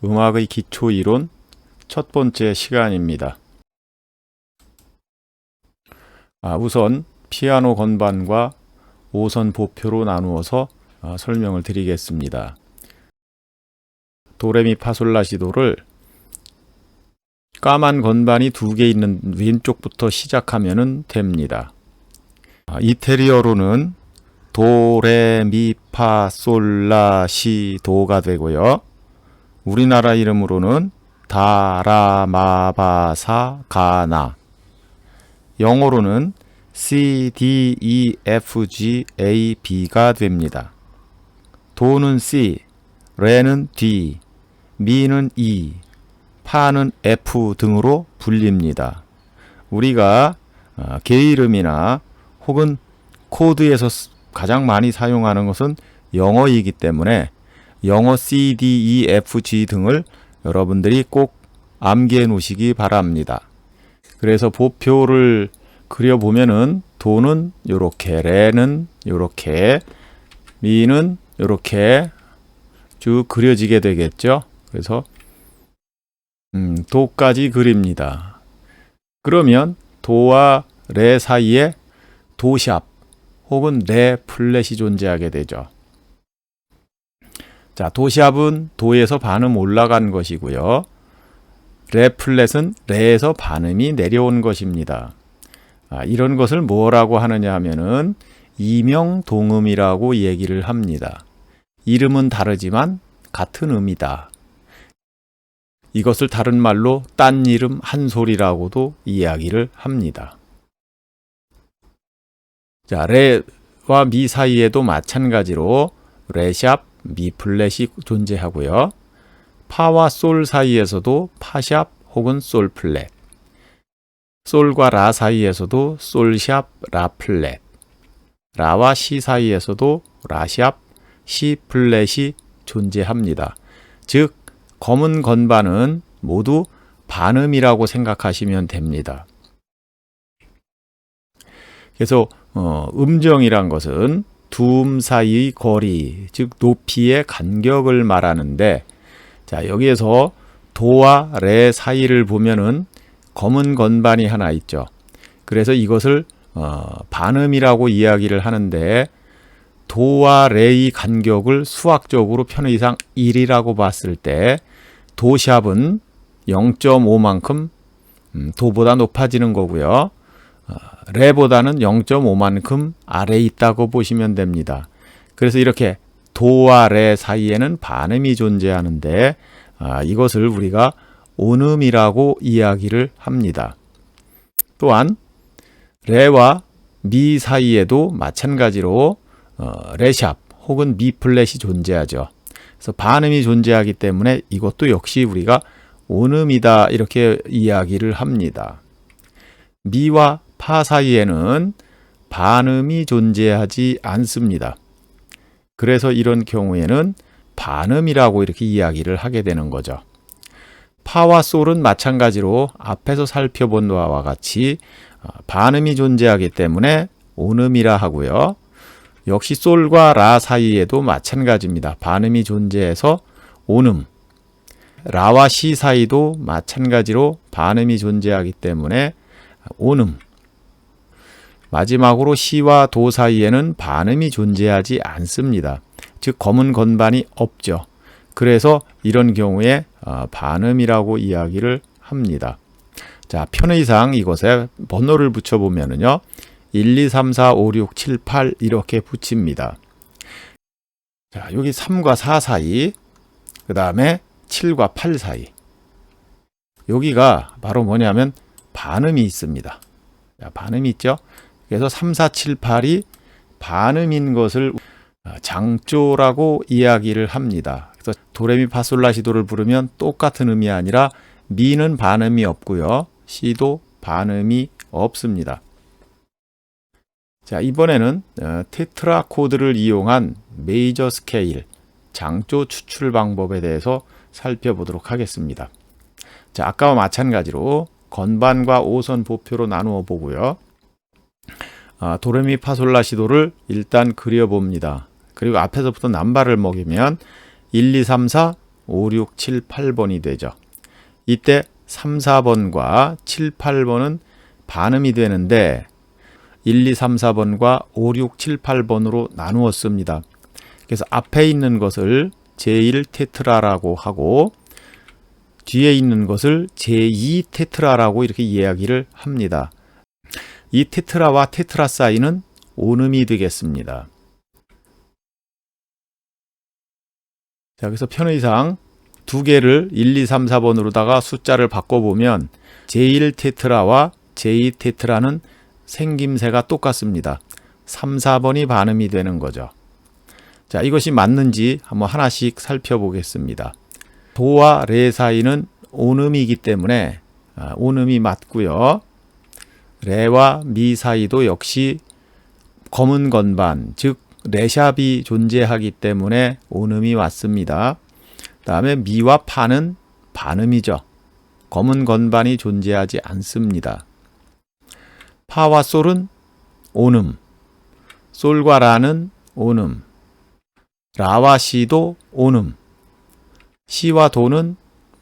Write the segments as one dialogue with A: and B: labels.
A: 음악의 기초 이론 첫 번째 시간입니다. 우선 피아노 건반과 5선 보표로 나누어서 설명을 드리겠습니다. 도레미파솔라시도를 까만 건반이 2개 있는 왼쪽부터 시작하면 됩니다. 이태리어로는 도레미파솔라시도가 되고요. 우리나라 이름으로는 다라마바사가나, 영어로는 C, D, E, F, G, A, B가 됩니다. 도는 C, 레는 D, 미는 E, 파는 F 등으로 불립니다. 우리가 개 이름이나 혹은 코드에서 가장 많이 사용하는 것은 영어이기 때문에 영어 C, D, E, F, G 등을 여러분들이 꼭 암기해 놓으시기 바랍니다. 그래서 보표를 그려보면은 도는 요렇게, 레는 요렇게, 미는 요렇게 쭉 그려지게 되겠죠. 그래서 도까지 그립니다. 그러면 도와 레 사이에 도샵 혹은 레 플랫이 존재하게 되죠. 자, 도샵은 도에서 반음 올라간 것이고요. 레 플랫은 레에서 반음이 내려온 것입니다. 이런 것을 뭐라고 하느냐 하면은 이명동음이라고 얘기를 합니다. 이름은 다르지만 같은 음이다. 이것을 다른 말로 딴 이름 한 소리라고도 이야기를 합니다. 자, 레와 미 사이에도 마찬가지로 레샵, 미 플랫이 존재하고요. 파와 솔 사이에서도 파샵 혹은 솔 플랫, 솔과 라 사이에서도 솔샵, 라 플랫, 라와 시 사이에서도 라샵, 시 플랫이 존재합니다. 즉, 검은 건반은 모두 반음이라고 생각하시면 됩니다. 그래서 음정이란 것은 두 음 사이의 거리, 즉 높이의 간격을 말하는데, 자, 여기에서 도와 레 사이를 보면은 검은 건반이 하나 있죠. 그래서 이것을 반음이라고 이야기를 하는데, 도와 레의 간격을 수학적으로 편의상 1이라고 봤을 때 도샵은 0.5만큼 도보다 높아지는 거고요. 레보다는 0.5만큼 아래에 있다고 보시면 됩니다. 그래서 이렇게 도와 레 사이에는 반음이 존재하는데 이것을 우리가 온음이라고 이야기를 합니다. 또한 레와 미 사이에도 마찬가지로 레샵 혹은 미 플랫이 존재하죠. 그래서 반음이 존재하기 때문에 이것도 역시 우리가 온음이다 이렇게 이야기를 합니다. 미와 파 사이에는 반음이 존재하지 않습니다. 그래서 이런 경우에는 반음이라고 이렇게 이야기를 하게 되는 거죠. 파와 솔은 마찬가지로 앞에서 살펴본 바와 같이 반음이 존재하기 때문에 온음이라 하고요. 역시 솔과 라 사이에도 마찬가지입니다. 반음이 존재해서 온음. 라와 시 사이도 마찬가지로 반음이 존재하기 때문에 온음. 마지막으로 시와 도 사이에는 반음이 존재하지 않습니다. 즉 검은 건반이 없죠. 그래서 이런 경우에 반음이라고 이야기를 합니다. 자, 편의상 이것에 번호를 붙여보면요. 1, 2, 3, 4, 5, 6, 7, 8 이렇게 붙입니다. 자, 여기 3과 4 사이, 그 다음에 7과 8 사이. 여기가 바로 뭐냐면 반음이 있습니다. 자, 반음이 있죠. 그래서 3, 4, 7, 8이 반음인 것을 장조라고 이야기를 합니다. 그래서 도레미파솔라시도를 부르면 똑같은 음이 아니라 미는 반음이 없고요. 시도 반음이 없습니다. 자, 이번에는 테트라 코드를 이용한 메이저 스케일 장조 추출 방법에 대해서 살펴보도록 하겠습니다. 자, 아까와 마찬가지로 건반과 5선 보표로 나누어 보고요. 도레미파솔라시도를 일단 그려봅니다. 그리고 앞에서부터 남발을 먹이면 1, 2, 3, 4 5, 6, 7, 8번이 되죠. 이때 3, 4번과 7, 8번은 반음이 되는데 1, 2, 3, 4번과 5, 6, 7, 8번으로 나누었습니다. 그래서 앞에 있는 것을 제1 테트라라고 하고 뒤에 있는 것을 제2 테트라라고 이렇게 이야기를 합니다. 이 테트라와 테트라 사이는 온음이 되겠습니다. 자, 그래서 편의상 두 개를 1, 2, 3, 4번으로다가 숫자를 바꿔보면 제1 테트라와 제2 테트라는 생김새가 똑같습니다. 3, 4번이 반음이 되는 거죠. 자, 이것이 맞는지 한번 하나씩 살펴보겠습니다. 도와 레 사이는 온음이기 때문에 온음이 맞고요. 레와 미 사이도 역시 검은 건반, 즉 레샵이 존재하기 때문에 온음이 맞습니다. 그 다음에 미와 파는 반음이죠. 검은 건반이 존재하지 않습니다. 파와 솔은 온음, 솔과 라는 온음, 라와 시도 온음, 시와 도는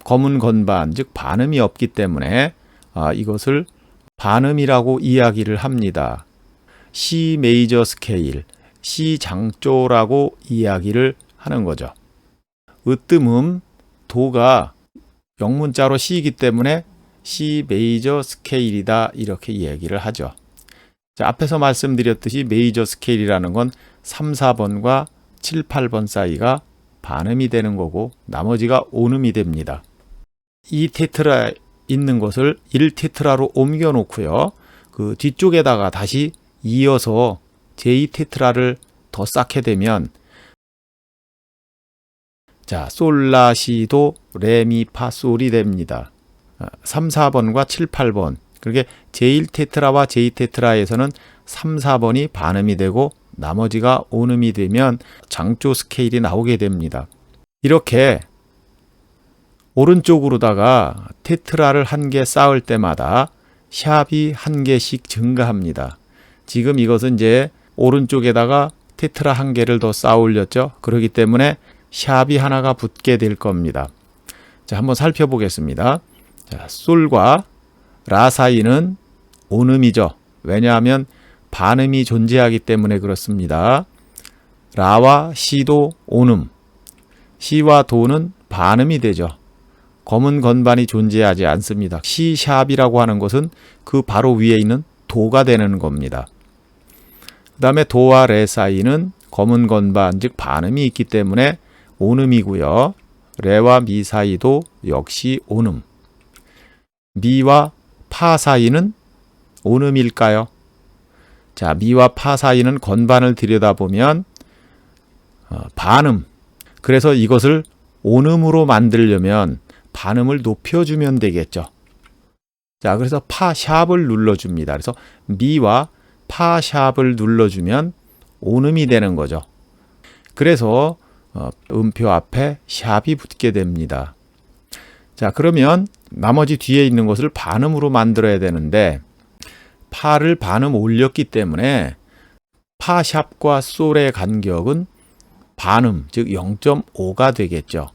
A: 검은 건반, 즉 반음이 없기 때문에 이것을 반음이라고 이야기를 합니다. C 메이저 스케일, C 장조라고 이야기를 하는 거죠. 으뜸음, 도가 영문자로 C이기 때문에 C 메이저 스케일이다 이렇게 얘기를 하죠. 자, 앞에서 말씀드렸듯이 메이저 스케일이라는 건 3, 4번과 7, 8번 사이가 반음이 되는 거고 나머지가 온음이 됩니다. 이 테트라 있는 것을 1테트라로 옮겨 놓고요. 그 뒤쪽에다가 다시 이어서 제2 테트라를 더 쌓게 되면 자, 솔라시도 레미파솔이 됩니다. 3, 4번과 7, 8번. 그렇게 제1 테트라와 제2 테트라에서는 3, 4번이 반음이 되고 나머지가 온음이 되면 장조 스케일이 나오게 됩니다. 이렇게 오른쪽으로다가 테트라를 한 개 쌓을 때마다 샵이 한 개씩 증가합니다. 지금 이것은 이제 오른쪽에다가 테트라 한 개를 더 쌓아 올렸죠. 그렇기 때문에 샵이 하나가 붙게 될 겁니다. 자, 한번 살펴보겠습니다. 자, 솔과 라 사이는 온음이죠. 왜냐하면 반음이 존재하기 때문에 그렇습니다. 라와 시도 온음, 시와 도는 반음이 되죠. 검은 건반이 존재하지 않습니다. C 샵이라고 하는 것은 그 바로 위에 있는 도가 되는 겁니다. 그 다음에 도와 레 사이는 검은 건반, 즉 반음이 있기 때문에 온음이고요. 레와 미 사이도 역시 온음. 미와 파 사이는 온음일까요? 자, 미와 파 사이는 건반을 들여다보면 반음. 그래서 이것을 온음으로 만들려면 반음을 높여주면 되겠죠. 자, 그래서 파 샵을 눌러줍니다. 그래서 미와 파 샵을 눌러주면 온음이 되는 거죠. 그래서 음표 앞에 샵이 붙게 됩니다. 자, 그러면 나머지 뒤에 있는 것을 반음으로 만들어야 되는데 파를 반음 올렸기 때문에 파 샵과 솔의 간격은 반음, 즉 0.5가 되겠죠.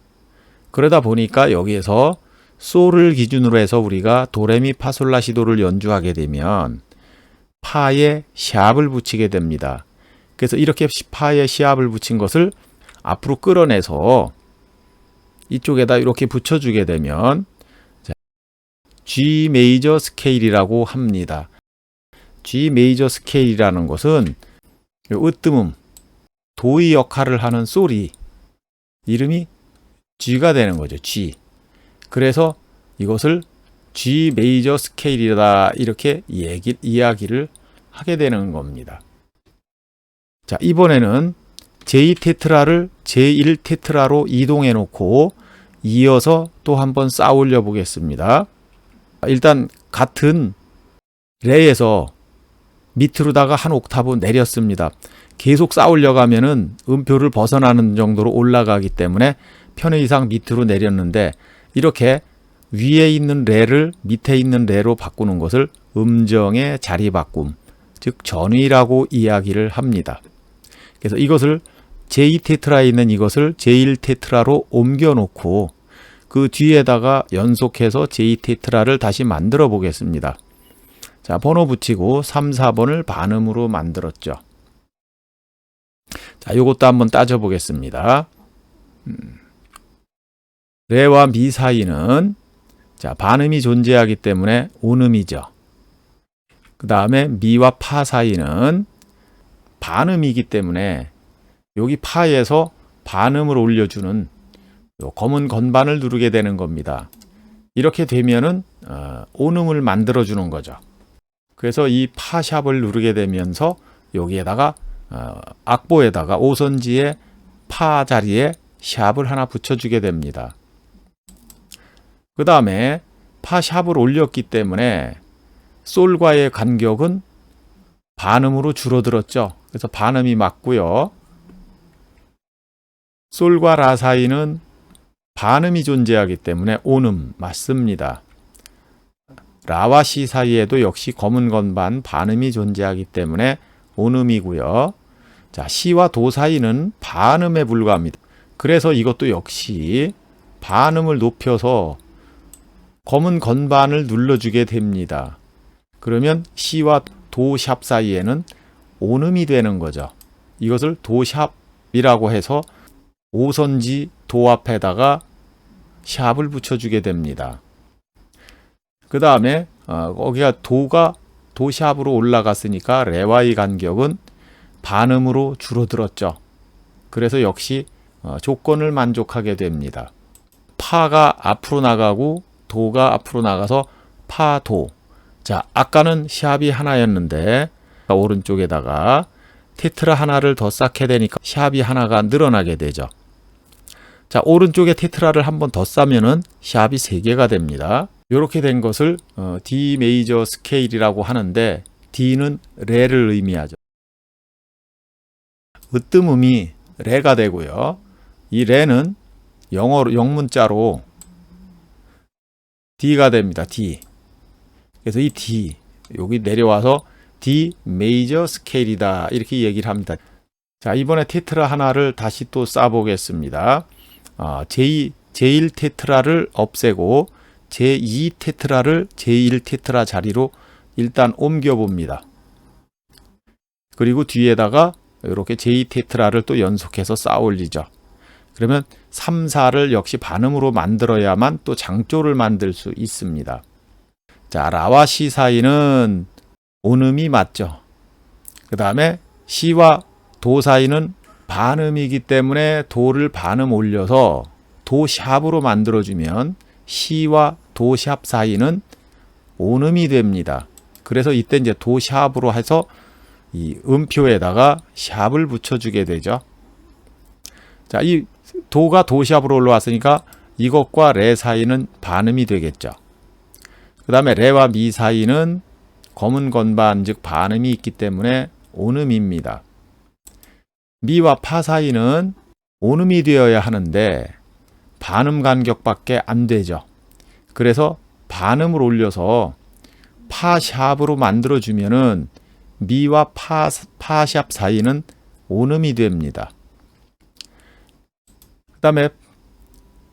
A: 그러다 보니까 여기에서 솔을 기준으로 해서 우리가 도레미파솔라시도를 연주하게 되면 파에 샵을 붙이게 됩니다. 그래서 이렇게 파에 샵을 붙인 것을 앞으로 끌어내서 이쪽에다 이렇게 붙여주게 되면 G 메이저 스케일이라고 합니다. G 메이저 스케일이라는 것은 으뜸음, 도의 역할을 하는 솔이 이름이 G가 되는 거죠. G. 그래서 이것을 G 메이저 스케일이다 이렇게 이야기를 하게 되는 겁니다. 자, 이번에는 제2 테트라를 제1 테트라로 이동해 놓고 이어서 또 한번 쌓아 올려 보겠습니다. 일단 같은 레에서 밑으로다가 한 옥타브 내렸습니다. 계속 쌓아 올려가면은 음표를 벗어나는 정도로 올라가기 때문에 편의상 밑으로 내렸는데 이렇게 위에 있는 레를 밑에 있는 레로 바꾸는 것을 음정의 자리 바꿈, 즉 전위라고 이야기를 합니다. 그래서 이것을 제2 테트라에 있는 이것을 제1 테트라로 옮겨 놓고 그 뒤에다가 연속해서 제2 테트라를 다시 만들어 보겠습니다. 자, 번호 붙이고 3, 4번을 반음으로 만들었죠. 자, 요것도 한번 따져 보겠습니다. 레와 미 사이는 자, 반음이 존재하기 때문에 온음이죠. 그 다음에 미와 파 사이는 반음이기 때문에 여기 파에서 반음을 올려주는 검은 건반을 누르게 되는 겁니다. 이렇게 되면은 온음을 만들어 주는 거죠. 그래서 이 파샵을 누르게 되면서 여기에다가 악보에다가 오선지의 파 자리에 샵을 하나 붙여주게 됩니다. 그 다음에 파샵을 올렸기 때문에 솔과의 간격은 반음으로 줄어들었죠. 그래서 반음이 맞고요. 솔과 라 사이는 반음이 존재하기 때문에 온음 맞습니다. 라와 시 사이에도 역시 검은 건반 반음이 존재하기 때문에 온음이고요. 자, 시와 도 사이는 반음에 불과합니다. 그래서 이것도 역시 반음을 높여서 검은 건반을 눌러주게 됩니다. 그러면 시와 도 샵 사이에는 온음이 되는 거죠. 이것을 도 샵이라고 해서 오선지 도 앞에다가 샵을 붙여주게 됩니다. 그 다음에 거기가 도가 도 샵으로 올라갔으니까 레와의 간격은 반음으로 줄어들었죠. 그래서 역시 조건을 만족하게 됩니다. 파가 앞으로 나가고 도가 앞으로 나가서 파, 도. 자, 아까는 샵이 하나였는데 오른쪽에다가 테트라 하나를 더 쌓게 되니까 샵이 하나가 늘어나게 되죠. 자, 오른쪽에 테트라를 한번 더 싸면은 샵이 3개가 됩니다. 이렇게 된 것을 D 메이저 스케일이라고 하는데 D는 레를 의미하죠. 으뜸음이 레가 되고요. 이 레는 영어로 영문자로 D가 됩니다. D. 그래서 이 D 여기 내려와서 D 메이저 스케일이다 이렇게 얘기를 합니다. 자, 이번에 테트라 하나를 다시 또 싸보겠습니다. 제1 테트라를 없애고 제2 테트라를 제1 테트라 자리로 일단 옮겨 봅니다. 그리고 뒤에다가 이렇게 제2 테트라를 또 연속해서 쌓아 올리죠. 그러면 3, 4를 역시 반음으로 만들어야만 또 장조를 만들 수 있습니다. 자, 라와 시 사이는 온음이 맞죠. 그 다음에 시와 도 사이는 반음이기 때문에 도를 반음 올려서 도 샵으로 만들어주면 시와 도 샵 사이는 온음이 됩니다. 그래서 이때 이제 도 샵으로 해서 이 음표에다가 샵을 붙여주게 되죠. 자, 이 도가 도 샵으로 올라왔으니까 이것과 레 사이는 반음이 되겠죠. 그 다음에 레와 미 사이는 검은 건반 즉 반음이 있기 때문에 온음입니다. 미와 파 사이는 온음이 되어야 하는데 반음 간격밖에 안 되죠. 그래서 반음을 올려서 파샵으로 만들어주면은 미와 파샵 사이는 온음이 됩니다. 그 다음에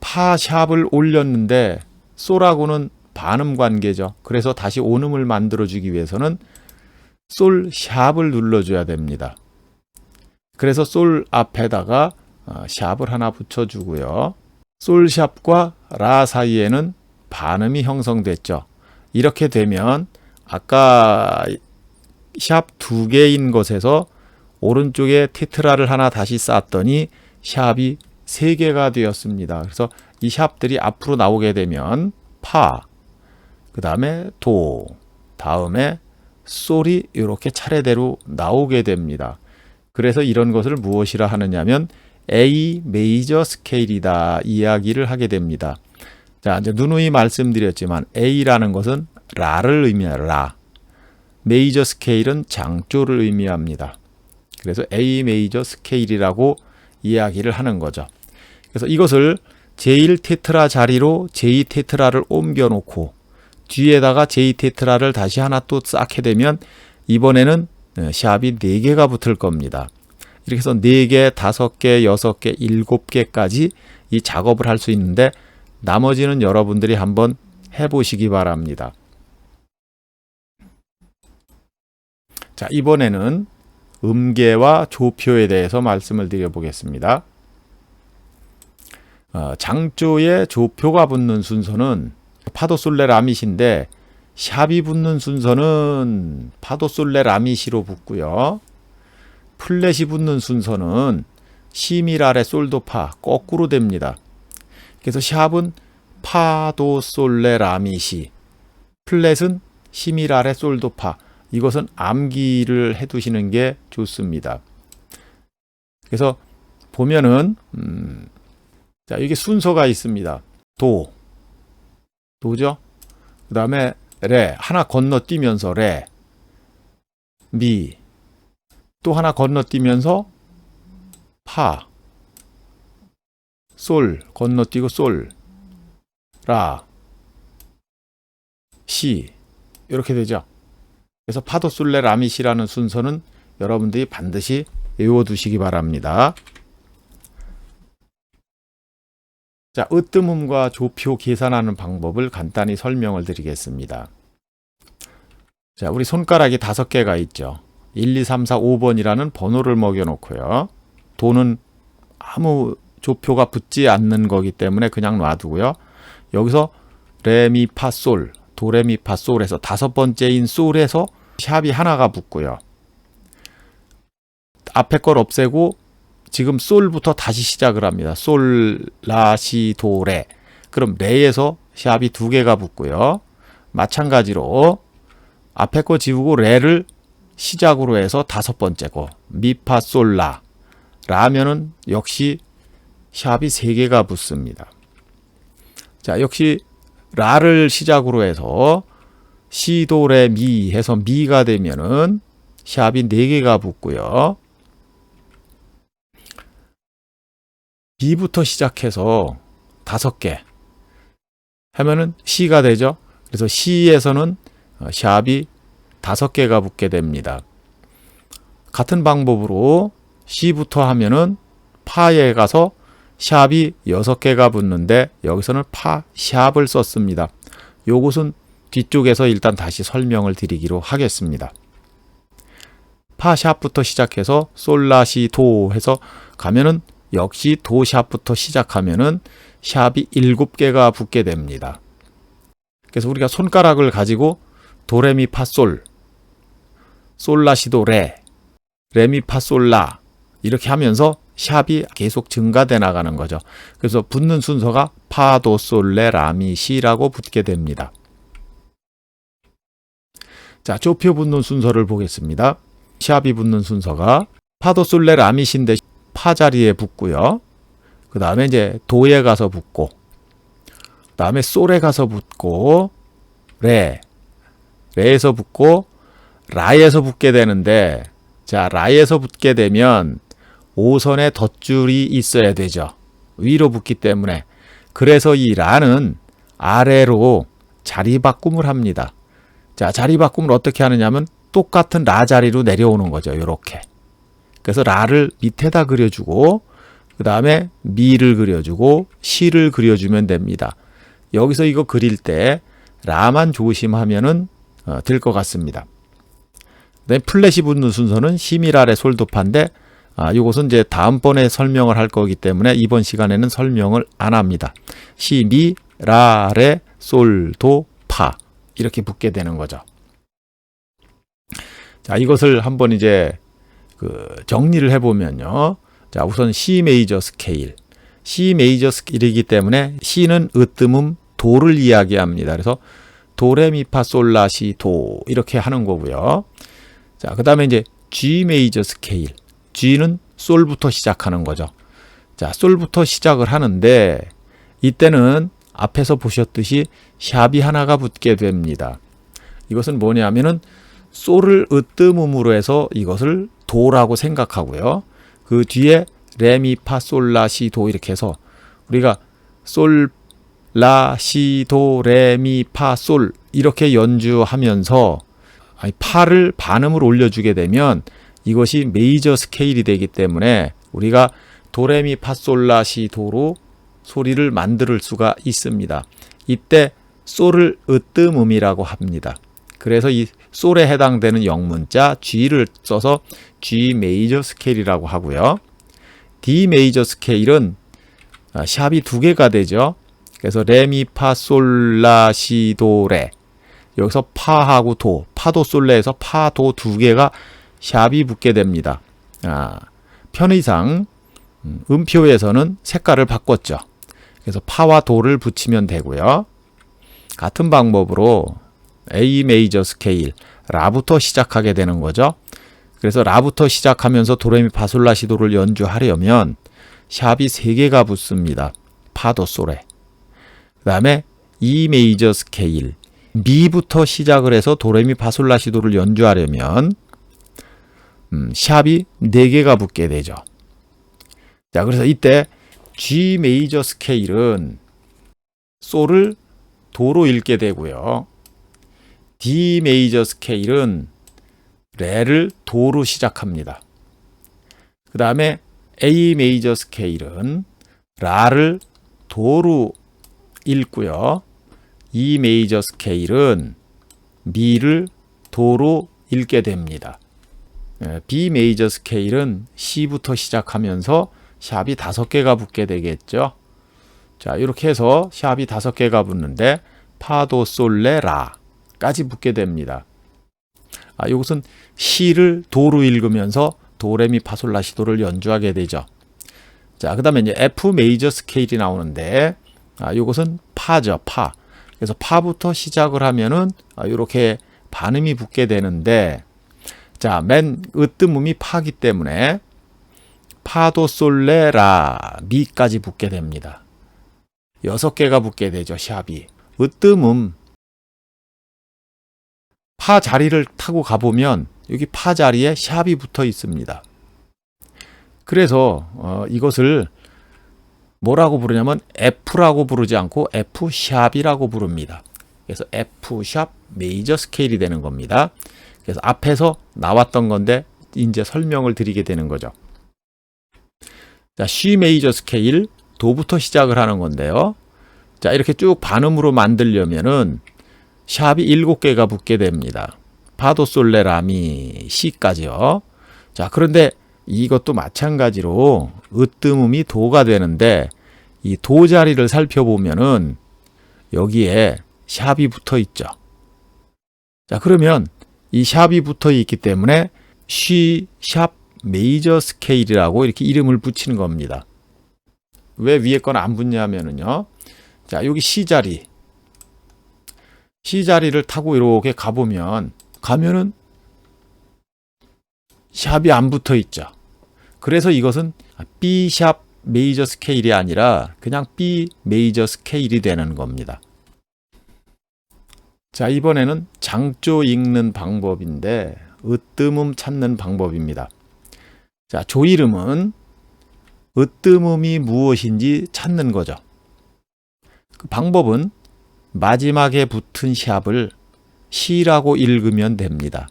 A: 파샵을 올렸는데 솔하고는 반음 관계죠. 그래서 다시 온음을 만들어주기 위해서는 솔 샵을 눌러줘야 됩니다. 그래서 솔 앞에다가 샵을 하나 붙여주고요. 솔 샵과 라 사이에는 반음이 형성됐죠. 이렇게 되면 아까 샵 2개인 것에서 오른쪽에 테트라를 하나 다시 쌓았더니 샵이 3개가 되었습니다. 그래서 이 샵들이 앞으로 나오게 되면 파, 그 다음에 도, 다음에 솔이 이렇게 차례대로 나오게 됩니다. 그래서 이런 것을 무엇이라 하느냐면 A 메이저 스케일이다 이야기를 하게 됩니다. 자, 이제 누누이 말씀드렸지만 A라는 것은 라를 의미합니다. 라. 메이저 스케일은 장조를 의미합니다. 그래서 A 메이저 스케일이라고 이야기를 하는 거죠. 그래서 이것을 제1 테트라 자리로 제2 테트라를 옮겨 놓고 뒤에다가 제2 테트라를 다시 하나 또 쌓게 되면 이번에는 샵이 4개가 붙을 겁니다. 이렇게 해서 4개, 5개, 6개, 7개까지 이 작업을 할 수 있는데 나머지는 여러분들이 한번 해보시기 바랍니다. 자, 이번에는 음계와 조표에 대해서 말씀을 드려보겠습니다. 장조에 조표가 붙는 순서는 파도솔레라밋인데 샵이 붙는 순서는 파도솔레라밋으로 붙고요. 플랫이 붙는 순서는 시미라레 솔도파 거꾸로 됩니다. 그래서 샵은 파도솔레라밋이, 플랫은 시미라레 솔도파. 이것은 암기를 해두시는 게 좋습니다. 그래서 보면은 자, 이게 순서가 있습니다. 도죠. 그 다음에 레, 하나 건너뛰면서 레, 미, 또 하나 건너뛰면서 파, 솔, 건너뛰고 솔, 라, 시, 이렇게 되죠. 그래서 파도솔레라밋이라는 순서는 여러분들이 반드시 외워두시기 바랍니다. 자, 으뜸음과 조표 계산하는 방법을 간단히 설명을 드리겠습니다. 자, 우리 손가락이 5개가 있죠. 1, 2, 3, 4, 5번이라는 번호를 먹여놓고요. 도는 아무 조표가 붙지 않는 거기 때문에 그냥 놔두고요. 여기서 레미파솔, 도레미파솔에서 5번째인 솔에서 샵이 하나가 붙고요. 앞에 걸 없애고 지금 솔부터 다시 시작을 합니다. 솔, 라, 시, 도, 레. 그럼 레에서 샵이 2개가 붙고요. 마찬가지로 앞에 거 지우고 레를 시작으로 해서 5번째 거 미, 파, 솔, 라. 라면은 역시 샵이 3개가 붙습니다. 자, 역시 라를 시작으로 해서 시, 도, 레, 미 해서 미가 되면은 샵이 4개가 붙고요. 미부터 시작해서 5개 하면은 시가 되죠. 그래서 시에서는 샵이 5개가 붙게 됩니다. 같은 방법으로 시부터 하면은 파에 가서 샵이 6개가 붙는데 여기서는 파 샵을 썼습니다. 요것은 뒤쪽에서 일단 다시 설명을 드리기로 하겠습니다. 파 샵부터 시작해서 솔라시 도 해서 가면은 역시 도 샵부터 시작하면은 샵이 7개가 붙게 됩니다. 그래서 우리가 손가락을 가지고 도레미 파솔, 솔라시도 레, 레미 파솔라 이렇게 하면서 샵이 계속 증가돼 나가는 거죠. 그래서 붙는 순서가 파도 솔레 라미 시라고 붙게 됩니다. 자, 조표 붙는 순서를 보겠습니다. 샵이 붙는 순서가 파도 솔레 라미 시인데 파 자리에 붙고요. 그 다음에 이제 도에 가서 붙고, 그 다음에 솔에 가서 붙고, 레에서 붙고, 라에서 붙게 되는데, 자, 라에서 붙게 되면 5선에 덧줄이 있어야 되죠. 위로 붙기 때문에. 그래서 이 라는 아래로 자리 바꿈을 합니다. 자, 자리 바꿈을 어떻게 하느냐면 똑같은 라 자리로 내려오는 거죠. 이렇게. 그래서 라를 밑에다 그려주고 그 다음에 미를 그려주고 시를 그려주면 됩니다. 여기서 이거 그릴 때 라만 조심하면은 될 것 같습니다. 그다음에 플랫이 붙는 순서는 시미라레 솔도파인데 이것은 이제 다음번에 설명을 할 거기 때문에 이번 시간에는 설명을 안 합니다. 시미라레 솔도파 이렇게 붙게 되는 거죠. 자, 이것을 한번 이제 정리를 해보면요. 자, 우선 C 메이저 스케일. C 메이저 스케일이기 때문에 C는 으뜸음 도를 이야기합니다. 그래서 도레미파솔라시 도 이렇게 하는 거고요. 자, 그 다음에 이제 G 메이저 스케일. G는 솔부터 시작하는 거죠. 자, 솔부터 시작을 하는데 이때는 앞에서 보셨듯이 샵이 하나가 붙게 됩니다. 이것은 뭐냐면은 솔을 으뜸음으로 해서 이것을 도라고 생각하고요. 그 뒤에 레미 파 솔 라 시 도 이렇게 해서 우리가 솔 라 시 도 레미 파 솔 이렇게 연주하면서 파를 반음을 올려주게 되면 이것이 메이저 스케일이 되기 때문에 우리가 도레미파솔라시도로 소리를 만들 수가 있습니다. 이때 솔을 으뜸음이라고 합니다. 그래서 이 솔에 해당되는 영문자 G를 써서 G 메이저 스케일이라고 하고요. D 메이저 스케일은 샵이 두 개가 되죠. 그래서 레미파솔라시도레, 여기서 파하고 도, 파도 솔레에서 파도 두 개가 샵이 붙게 됩니다. 편의상 음표에서는 색깔을 바꿨죠. 그래서 파와 도를 붙이면 되고요. 같은 방법으로 A 메이저 스케일, 라부터 시작하게 되는 거죠. 그래서 라부터 시작하면서 도레미파솔라시도를 연주하려면 샵이 3개가 붙습니다. 파도 솔에. 그 다음에 E 메이저 스케일, 미부터 시작을 해서 도레미파솔라시도를 연주하려면 샵이 4개가 붙게 되죠. 자, 그래서 이때 G 메이저 스케일은 솔을 도로 읽게 되고요. D 메이저 스케일은 레를 도로 시작합니다. 그 다음에 A 메이저 스케일은 라를 도로 읽고요. E 메이저 스케일은 미를 도로 읽게 됩니다. B 메이저 스케일은 C부터 시작하면서 샵이 5개가 붙게 되겠죠. 자, 이렇게 해서 샵이 5개가 붙는데 파도 솔레 라까지 붙게 됩니다. 이것은 C를 도로 읽으면서 도레미파솔라시도를 연주하게 되죠. 자, 그 다음에 이제 F 메이저 스케일이 나오는데 이것은 파죠, 파. 그래서 파부터 시작을 하면은 이렇게 반음이 붙게 되는데, 자, 맨 으뜸음이 파기 때문에 파도 솔레 라 미까지 붙게 됩니다. 6개가 붙게 되죠, 샵이. 으뜸음 파 자리를 타고 가보면 여기 파 자리에 샵이 붙어 있습니다. 그래서 이것을 뭐라고 부르냐면 F라고 부르지 않고 F 샵이라고 부릅니다. 그래서 F 샵 메이저 스케일이 되는 겁니다. 그래서 앞에서 나왔던 건데 이제 설명을 드리게 되는 거죠. 자, C 메이저 스케일 도부터 시작을 하는 건데요. 자, 이렇게 쭉 반음으로 만들려면은 샵이 7개가 붙게 됩니다. 파도 솔레 라미 C까지요. 자, 그런데 이것도 마찬가지로 으뜸음이 도가 되는데 이 도 자리를 살펴보면은 여기에 샵이 붙어 있죠. 자, 그러면 이 샵이 붙어 있기 때문에 C 샵 메이저 스케일이라고 이렇게 이름을 붙이는 겁니다. 왜 위에 건 안 붙냐면은요. 자, 여기 C 자리를 타고 이렇게 가면은 샵이 안 붙어 있죠. 그래서 이것은 B 샵 메이저 스케일이 아니라 그냥 B 메이저 스케일이 되는 겁니다. 자, 이번에는 장조 읽는 방법인데 으뜸음 찾는 방법입니다. 자, 조이름은 으뜸음이 무엇인지 찾는 거죠. 그 방법은 마지막에 붙은 샵을 C라고 읽으면 됩니다.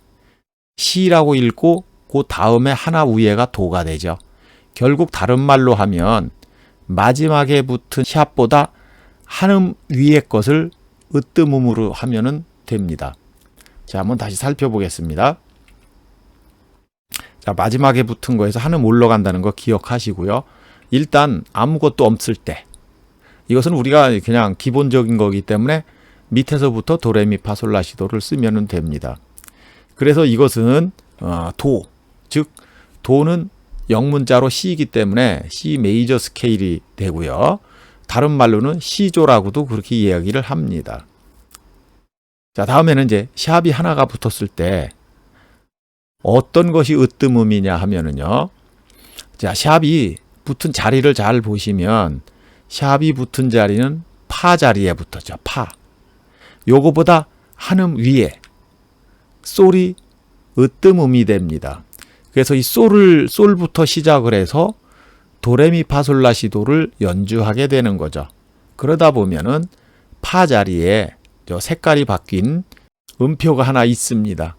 A: C라고 읽고 그 다음에 하나 위에가 도가 되죠. 결국 다른 말로 하면 마지막에 붙은 샵보다 한음 위의 것을 으뜸음으로 하면 됩니다. 자, 한번 다시 살펴보겠습니다. 자, 마지막에 붙은 거에서 한음 올라간다는 거 기억하시고요. 일단 아무것도 없을 때, 이것은 우리가 그냥 기본적인 거기 때문에 밑에서부터 도레미파솔라시도를 쓰면 됩니다. 그래서 이것은 도, 즉 도는 영문자로 C이기 때문에 C 메이저 스케일이 되고요. 다른 말로는 C조라고도 그렇게 이야기를 합니다. 자, 다음에는 이제 샵이 하나가 붙었을 때 어떤 것이 으뜸음이냐 하면은요. 자, 샵이 붙은 자리를 잘 보시면 샵이 붙은 자리는 파 자리에 붙었죠. 파. 요거보다 한음 위에 솔이 으뜸음이 됩니다. 그래서 이 솔부터 시작을 해서 도레미파솔라시도를 연주하게 되는 거죠. 그러다 보면은 파 자리에 저 색깔이 바뀐 음표가 하나 있습니다.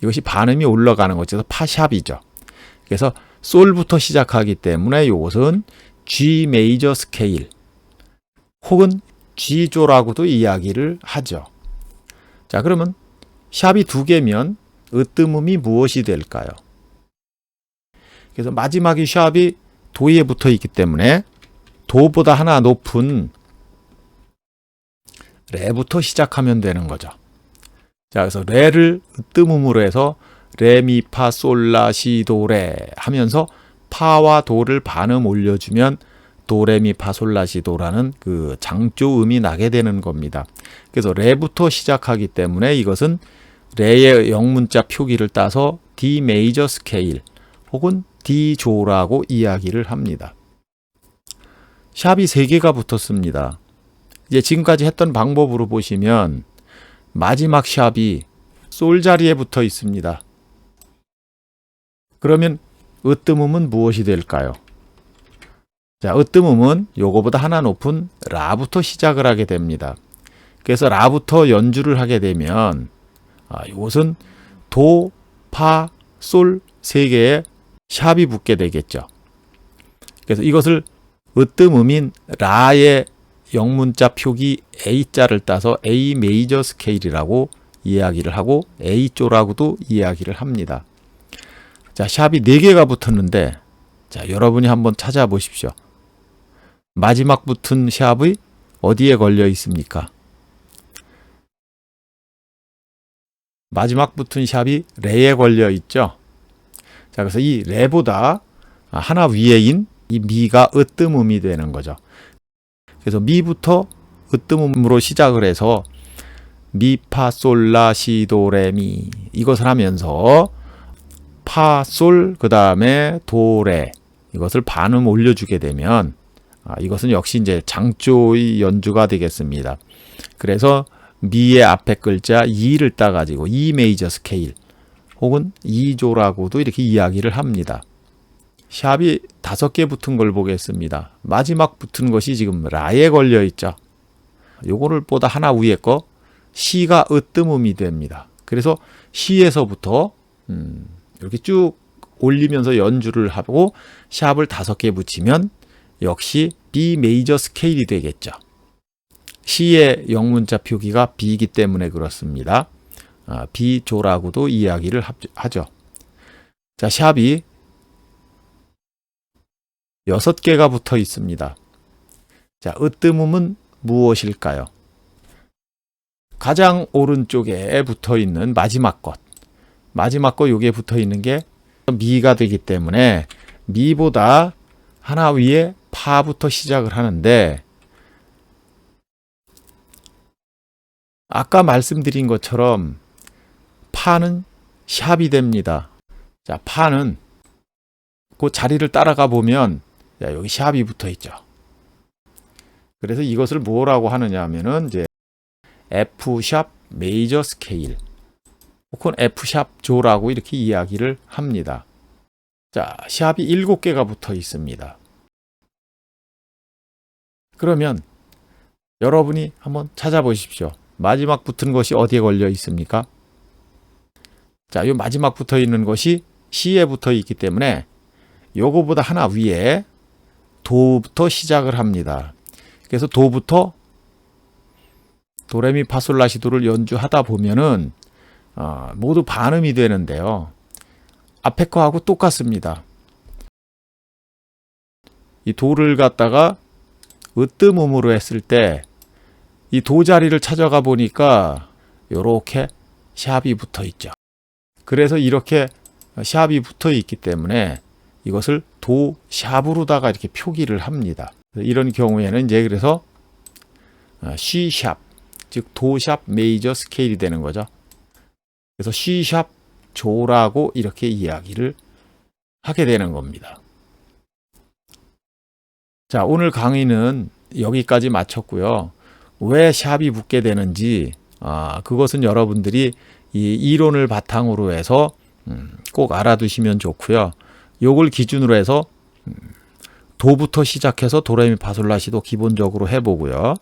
A: 이것이 반음이 올라가는 거죠. 파샵이죠. 그래서 솔부터 시작하기 때문에 이것은 G 메이저 스케일 혹은 G조라고도 이야기를 하죠. 자, 그러면 샵이 두 개면 으뜸음이 무엇이 될까요? 그래서 마지막에 샵이 도에 붙어 있기 때문에 도보다 하나 높은 레부터 시작하면 되는 거죠. 자, 그래서 레를 으뜸음으로 해서 레, 미, 파, 솔, 라, 시, 도, 레 하면서 파와 도를 반음 올려주면 도, 레, 미, 파, 솔, 라, 시, 도라는 그 장조음이 나게 되는 겁니다. 그래서 레부터 시작하기 때문에 이것은 레의 영문자 표기를 따서 D 메이저 스케일 혹은 D조라고 이야기를 합니다. 샵이 3개가 붙었습니다. 이제 지금까지 했던 방법으로 보시면 마지막 샵이 솔 자리에 붙어 있습니다. 그러면 으뜸음은 무엇이 될까요? 자, 으뜸음은 요거보다 하나 높은 라부터 시작을 하게 됩니다. 그래서 라부터 연주를 하게 되면 이것은 도, 파, 솔 3개의 샵이 붙게 되겠죠. 그래서 이것을 으뜸음인 라의 영문자 표기 A자를 따서 A 메이저 스케일이라고 이야기를 하고 A조라고도 이야기를 합니다. 자, 샵이 4개가 붙었는데 자, 여러분이 한번 찾아보십시오. 마지막 붙은 샵이 어디에 걸려 있습니까? 마지막 붙은 샵이 레에 걸려 있죠. 자, 그래서 이 레보다 하나 위에인 이 미가 으뜸음이 되는 거죠. 그래서 미부터 으뜸음으로 시작을 해서 미, 파, 솔, 라, 시, 도, 레, 미 이것을 하면서 파, 솔, 그 다음에 도, 레 이것을 반음 올려주게 되면 이것은 역시 이제 장조의 연주가 되겠습니다. 그래서 미의 앞에 글자 E를 따가지고 E 메이저 스케일 혹은 E조라고도 이렇게 이야기를 합니다. 샵이 5개 붙은 걸 보겠습니다. 마지막 붙은 것이 지금 라에 걸려 있죠. 요거를 보다 하나 위에 거 시가 으뜸음이 됩니다. 그래서 시에서부터 이렇게 쭉 올리면서 연주를 하고 샵을 5개 붙이면 역시 B 메이저 스케일이 되겠죠. C의 영문자 표기가 B이기 때문에 그렇습니다. B조라고도 이야기를 하죠. 자, 샵이 6개가 붙어 있습니다. 자, 으뜸음은 무엇일까요? 가장 오른쪽에 붙어 있는 마지막 것. 마지막 거 여기에 붙어 있는 게 미가 되기 때문에 미보다 하나 위에 파부터 시작을 하는데 아까 말씀드린 것처럼 파는 샵이 됩니다. 자, 파는 그 자리를 따라가 보면 여기 샵이 붙어 있죠. 그래서 이것을 뭐라고 하느냐 하면은 이제 F 샵 메이저 스케일 혹은 F 샵 조라고 이렇게 이야기를 합니다. 자, 샵이 7개가 붙어 있습니다. 그러면 여러분이 한번 찾아보십시오. 마지막 붙은 것이 어디에 걸려 있습니까? 자, 이 마지막 붙어 있는 것이 C에 붙어 있기 때문에 요거보다 하나 위에 도부터 시작을 합니다. 그래서 도부터 도레미 파솔라시도를 연주하다 보면은 모두 반음이 되는데요. 앞에 거하고 똑같습니다. 이 도를 갖다가 으뜸음으로 했을 때 이 도 자리를 찾아가 보니까 이렇게 샵이 붙어 있죠. 그래서 이렇게 샵이 붙어 있기 때문에 이것을 도 샵으로다가 이렇게 표기를 합니다. 이런 경우에는 이제 그래서 C 샵, 즉 도 샵 메이저 스케일이 되는 거죠. 그래서 C 샵 조라고 이렇게 이야기를 하게 되는 겁니다. 자, 오늘 강의는 여기까지 마쳤고요. 왜 샵이 붙게 되는지 그것은 여러분들이 이 이론을 바탕으로 해서 꼭 알아두시면 좋고요. 요걸 기준으로 해서 도부터 시작해서 도레미파솔라시도 기본적으로 해보고요.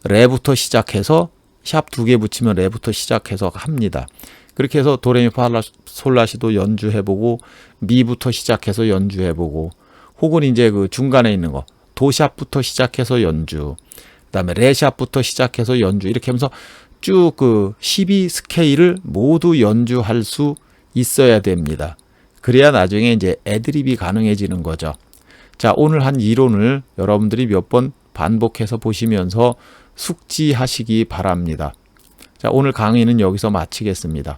A: 레부터 시작해서 샵 2개 붙이면 레부터 시작해서 합니다. 그렇게 해서 도레미파솔라시도 연주해보고 미부터 시작해서 연주해보고 혹은 이제 그 중간에 있는 거 도샵부터 시작해서 연주, 그다음에 레샵부터 시작해서 연주 이렇게 하면서 쭉 그 12 스케일을 모두 연주할 수 있어야 됩니다. 그래야 나중에 이제 애드립이 가능해지는 거죠. 자, 오늘 한 이론을 여러분들이 몇 번 반복해서 보시면서 숙지하시기 바랍니다. 자, 오늘 강의는 여기서 마치겠습니다.